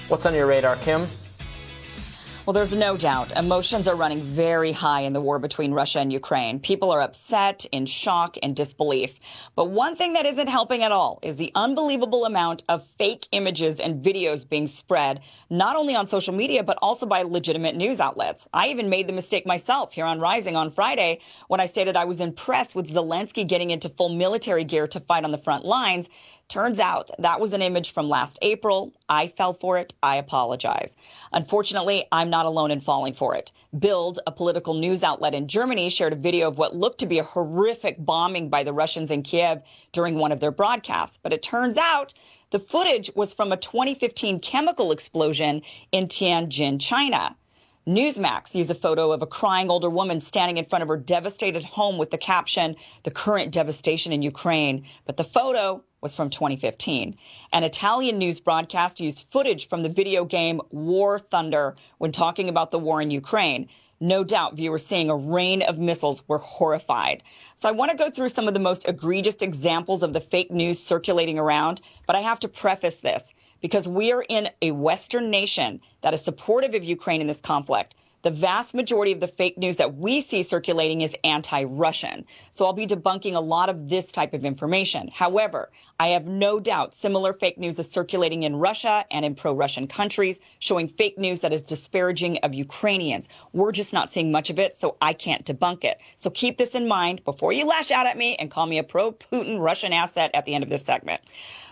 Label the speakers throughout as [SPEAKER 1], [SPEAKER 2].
[SPEAKER 1] What's on your radar, Kim?
[SPEAKER 2] Well, there's no doubt emotions are running very high in the war between Russia and Ukraine. People are upset, in shock, and disbelief. But one thing that isn't helping at all is the unbelievable amount of fake images and videos being spread, not only on social media, but also by legitimate news outlets. I even made the mistake myself here on Rising on Friday when I stated I was impressed with Zelensky getting into full military gear to fight on the front lines. Turns out that was an image from last April. I fell for it. I apologize. Unfortunately, I'm not alone in falling for it. Bild, a political news outlet in Germany, shared a video of what looked to be a horrific bombing by the Russians in Kiev during one of their broadcasts. But it turns out the footage was from a 2015 chemical explosion in Tianjin, China. Newsmax used a photo of a crying older woman standing in front of her devastated home with the caption, "The current devastation in Ukraine." But the photo was from 2015. An Italian news broadcast used footage from the video game War Thunder when talking about the war in Ukraine. No doubt viewers seeing a rain of missiles were horrified. So I want to go through some of the most egregious examples of the fake news circulating around, but I have to preface this because we are in a Western nation that is supportive of Ukraine in this conflict. The vast majority of the fake news that we see circulating is anti-Russian. So I'll be debunking a lot of this type of information. However, I have no doubt similar fake news is circulating in Russia and in pro-Russian countries, showing fake news that is disparaging of Ukrainians. We're just not seeing much of it, so I can't debunk it. So keep this in mind before you lash out at me and call me a pro-Putin Russian asset at the end of this segment.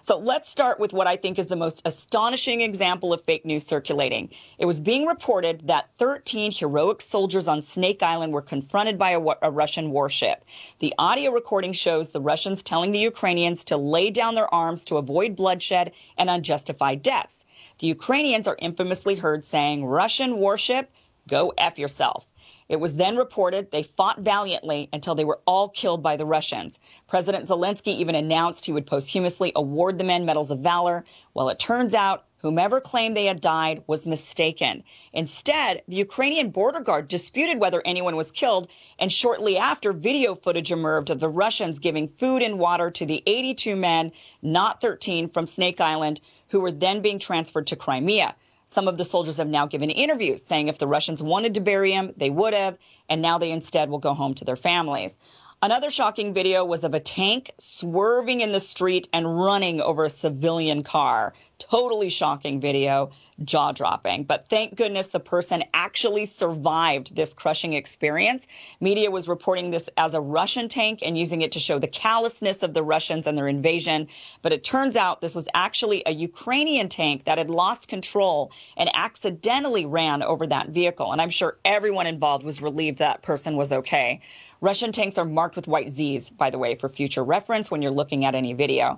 [SPEAKER 2] So let's start with what I think is the most astonishing example of fake news circulating. It was being reported that 13 heroic soldiers on Snake Island were confronted by a Russian warship. The audio recording shows the Russians telling the Ukrainians to lay down their arms to avoid bloodshed and unjustified deaths. The Ukrainians are infamously heard saying, "Russian warship, go F yourself." It was then reported they fought valiantly until they were all killed by the Russians. President Zelensky even announced he would posthumously award the men medals of valor. Well, it turns out whomever claimed they had died was mistaken. Instead, the Ukrainian border guard disputed whether anyone was killed, and shortly after, video footage emerged of the Russians giving food and water to the 82 men, not 13, from Snake Island, who were then being transferred to Crimea. Some of the soldiers have now given interviews saying if the Russians wanted to bury him, they would have, and now they instead will go home to their families. Another shocking video was of a tank swerving in the street and running over a civilian car. Totally shocking video, jaw-dropping. But thank goodness the person actually survived this crushing experience. Media was reporting this as a Russian tank and using it to show the callousness of the Russians and their invasion. But it turns out this was actually a Ukrainian tank that had lost control and accidentally ran over that vehicle. And I'm sure everyone involved was relieved that person was okay. Russian tanks are marked with white Zs, by the way, for future reference when you're looking at any video.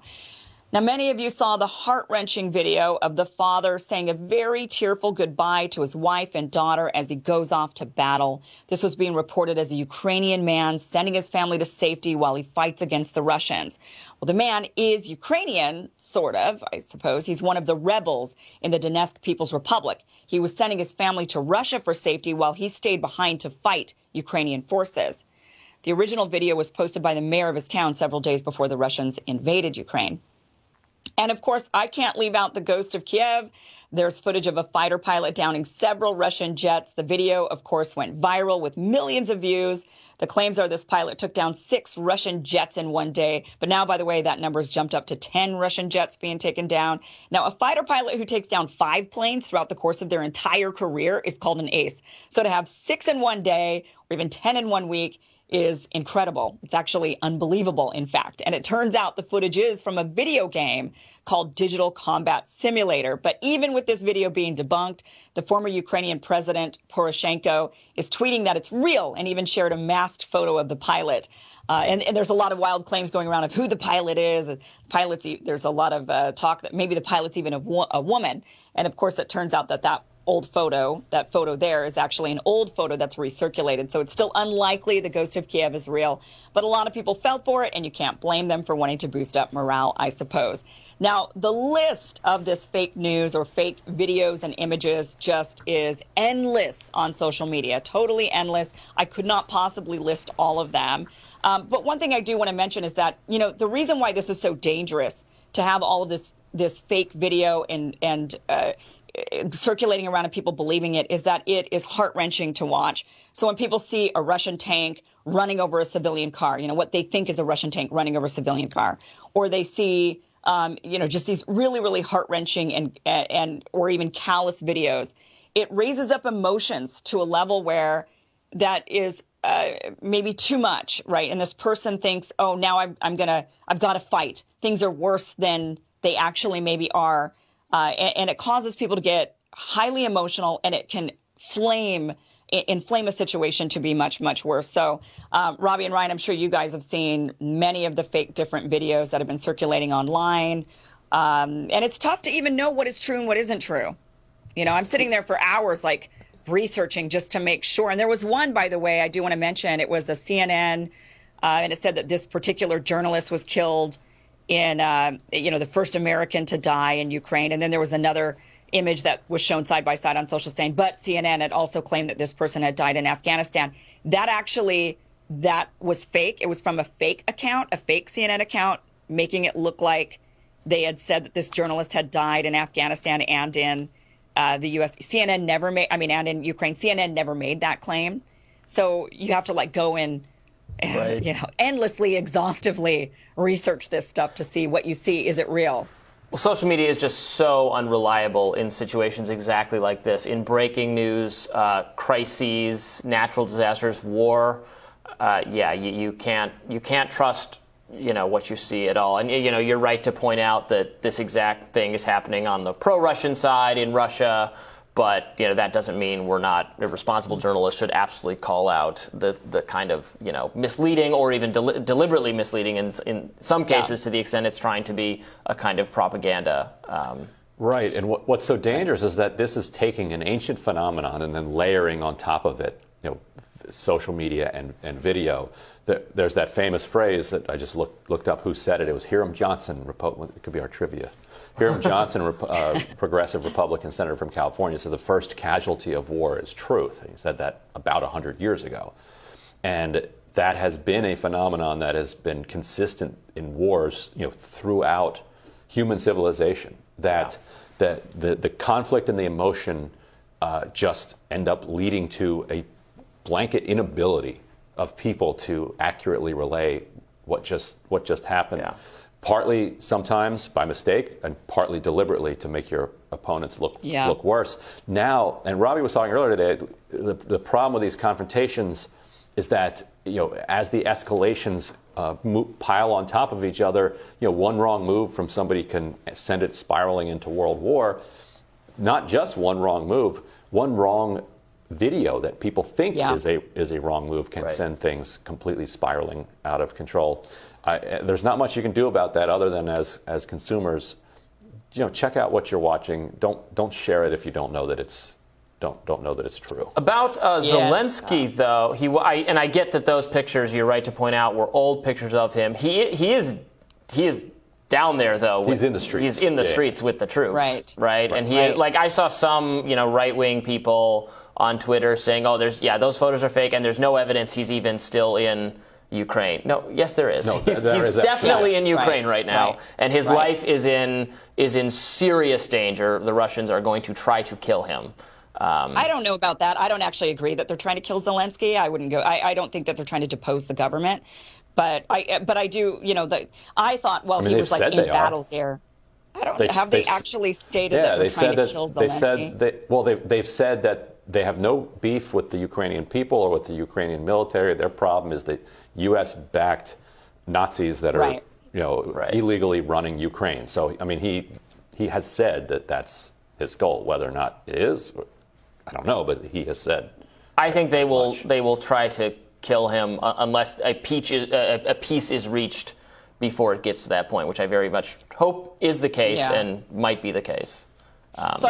[SPEAKER 2] Now, many of you saw the heart-wrenching video of the father saying a very tearful goodbye to his wife and daughter as he goes off to battle. This was being reported as a Ukrainian man sending his family to safety while he fights against the Russians. Well, the man is Ukrainian, sort of, I suppose. He's one of the rebels in the Donetsk People's Republic. He was sending his family to Russia for safety while he stayed behind to fight Ukrainian forces. The original video was posted by the mayor of his town several days before the Russians invaded Ukraine. And of course, I can't leave out the ghost of Kiev. There's footage of a fighter pilot downing several Russian jets. The video, of course, went viral with millions of views. The claims are this pilot took down 6 Russian jets in one day. But now, by the way, that number's jumped up to 10 Russian jets being taken down. Now, a fighter pilot who takes down 5 planes throughout the course of their entire career is called an ace. So to have 6 in one day or even 10 in one week is incredible. It's actually unbelievable, in fact. And it turns out the footage is from a video game called Digital Combat Simulator. But even with this video being debunked, the former Ukrainian president, Poroshenko, is tweeting that it's real and even shared a masked photo of the pilot. And there's a lot of wild claims going around of who the pilot is. There's a lot of talk that maybe the pilot's even a woman. And of course, it turns out that that photo there is actually an old photo that's recirculated. So it's still unlikely the ghost of Kiev is real. But a lot of people fell for it, and you can't blame them for wanting to boost up morale, I suppose. Now, the list of this fake news or fake videos and images just is endless on social media, totally endless. I could not possibly list all of them. But one thing I do want to mention is that, the reason why this is so dangerous to have all of this this fake video and circulating around and people believing it is that it is heart-wrenching to watch. So when people see a Russian tank running over a civilian car, what they think is a Russian tank running over a civilian car, or they see, just these really, really heart-wrenching and or even callous videos, it raises up emotions to a level where that is maybe too much, right? And this person thinks, oh, now I've got to fight. Things are worse than they actually maybe are. And it causes people to get highly emotional, and it can inflame a situation to be much, much worse. So, Robbie and Ryan, I'm sure you guys have seen many of the fake different videos that have been circulating online. And it's tough to even know what is true and what isn't true. I'm sitting there for hours, like, researching just to make sure. And there was one, by the way, I do want to mention. It was a CNN, and it said that this particular journalist was killed in, the first American to die in Ukraine. And then there was another image that was shown side by side on social saying, but CNN had also claimed that this person had died in Afghanistan. That was fake. It was from a fake account, a fake CNN account, making it look like they had said that this journalist had died in Afghanistan and in the U.S. CNN never made, and in Ukraine, CNN never made that claim. So you have to go in,
[SPEAKER 1] right.
[SPEAKER 2] Endlessly, exhaustively research this stuff to see what you see. Is it real?
[SPEAKER 1] Well, social media is just so unreliable in situations exactly like this. In breaking news, crises, natural disasters, war, you can't trust what you see at all. And you're right to point out that this exact thing is happening on the pro-Russian side in Russia. But that doesn't mean we're not responsible journalists should absolutely call out the kind of misleading or even deliberately misleading in some cases to the extent it's trying to be a kind of propaganda.
[SPEAKER 3] Right, and what's so dangerous is that this is taking an ancient phenomenon and then layering on top of it, social media and video. There's that famous phrase that I just looked up who said it. It was Hiram Johnson. It could be our trivia. Hiram Johnson, progressive Republican senator from California, said the first casualty of war is truth. He said that about 100 years ago. And that has been a phenomenon that has been consistent in wars, throughout human civilization. That the conflict and the emotion just end up leading to a blanket inability of people to accurately relay what just happened. Yeah. Partly sometimes by mistake and partly deliberately to make your opponents look worse. Now, and Robbie was talking earlier today, the problem with these confrontations is that as the escalations pile on top of each other, one wrong move from somebody can send it spiraling into world war. Not just one wrong move, one wrong video that people think is a wrong move can send things completely spiraling out of control. There's not much you can do about that other than as consumers, check out what you're watching. Don't share it if you don't know that it's true.
[SPEAKER 1] About Zelensky, though, and I get that those pictures, you're right to point out, were old pictures of him. He is down there, though.
[SPEAKER 3] He's in the streets.
[SPEAKER 1] He's in the streets with the troops, right? And I saw some right-wing people on Twitter saying, "Oh, those photos are fake, and there's no evidence he's even still in Ukraine." No, yes, there is.
[SPEAKER 3] No,
[SPEAKER 1] he's definitely in Ukraine right now, and his life is in serious danger. The Russians are going to try to kill him.
[SPEAKER 2] I don't know about that. I don't actually agree that they're trying to kill Zelensky. I wouldn't go. I don't think that they're trying to depose the government, but I do. I thought, well, he was in battle there. I don't. Have they actually stated that they're trying to kill Zelensky?
[SPEAKER 3] They've said that they have no beef with the Ukrainian people or with the Ukrainian military. Their problem is the U.S.-backed Nazis that are, illegally running Ukraine. So, he has said that that's his goal. Whether or not it is, I don't know, but he has said.
[SPEAKER 1] I think they will try to kill him unless a peace is reached before it gets to that point, which I very much hope is the case and might be the case.
[SPEAKER 2] So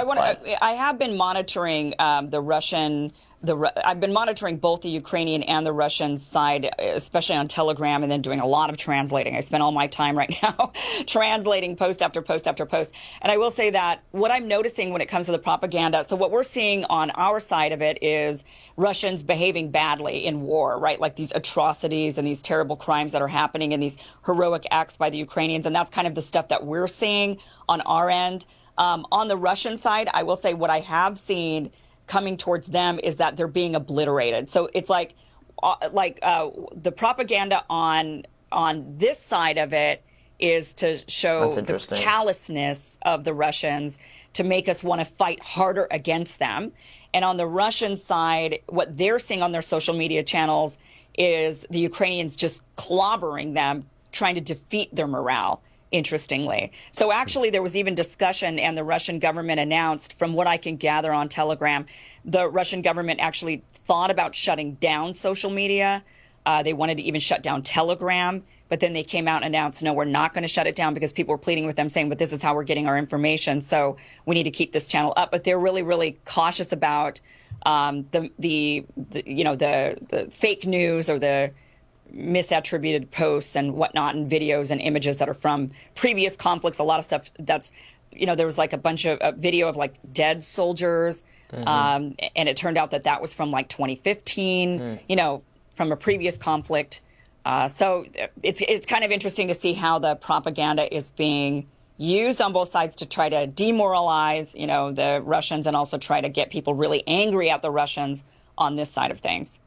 [SPEAKER 2] I have been monitoring the Russian. I've been monitoring both the Ukrainian and the Russian side, especially on Telegram, and then doing a lot of translating. I spend all my time right now translating post after post after post. And I will say that what I'm noticing when it comes to the propaganda, so what we're seeing on our side of it is Russians behaving badly in war, right? Like these atrocities and these terrible crimes that are happening and these heroic acts by the Ukrainians. And that's kind of the stuff that we're seeing on our end. On the Russian side, I will say what I have seen coming towards them is that they're being obliterated. So it's like the propaganda on this side of it is to show the callousness of the Russians to make us want to fight harder against them. And on the Russian side, what they're seeing on their social media channels is the Ukrainians just clobbering them, trying to defeat their morale. Interestingly. So actually there was even discussion, and the Russian government announced, from what I can gather on Telegram, the Russian government actually thought about shutting down social media. They wanted to even shut down Telegram, but then they came out and announced, no, we're not going to shut it down, because people were pleading with them saying, but this is how we're getting our information, so we need to keep this channel up. But they're really, really cautious about the fake news or the misattributed posts and whatnot, and videos and images that are from previous conflicts. A lot of stuff that's, there was like a bunch of video of like dead soldiers, and it turned out that was from like 2015, from a previous conflict. So it's kind of interesting to see how the propaganda is being used on both sides to try to demoralize, the Russians, and also try to get people really angry at the Russians on this side of things.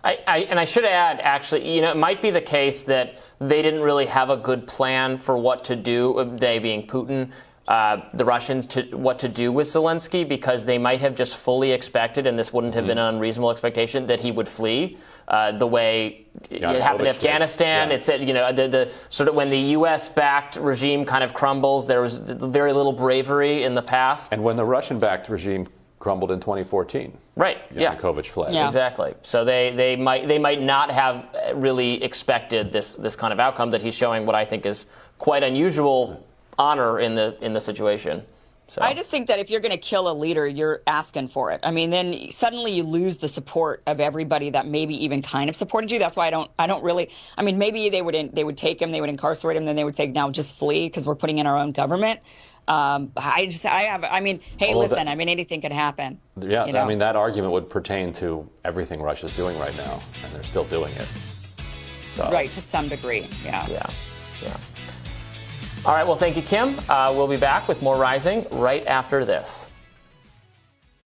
[SPEAKER 1] And I should add, actually, it might be the case that they didn't really have a good plan for what to do, they being Putin, the Russians, what to do with Zelensky, because they might have just fully expected, and this wouldn't have been an unreasonable expectation, that he would flee the way it happened in Afghanistan. Yeah. It said, the sort of when the U.S.-backed regime kind of crumbles, there was very little bravery in the past.
[SPEAKER 3] And when the Russian-backed regime crumbled in 2014.
[SPEAKER 1] Right.
[SPEAKER 3] Yanukovych fled.
[SPEAKER 2] Yeah.
[SPEAKER 1] Exactly. So they might not have really expected this kind of outcome that he's showing. What I think is quite unusual honor in the situation. So
[SPEAKER 2] I just think that if you're going to kill a leader, you're asking for it. I mean, then suddenly you lose the support of everybody that maybe even kind of supported you. That's why I don't really. I mean, maybe they would take him, they would incarcerate him, then they would say, now just flee because we're putting in our own government. Hey, listen, anything could happen.
[SPEAKER 3] Yeah, I mean, that argument would pertain to everything Russia's doing right now, and they're still doing it. So.
[SPEAKER 2] Right, to some degree, yeah.
[SPEAKER 1] All right, well, thank you, Kim. We'll be back with more Rising right after this.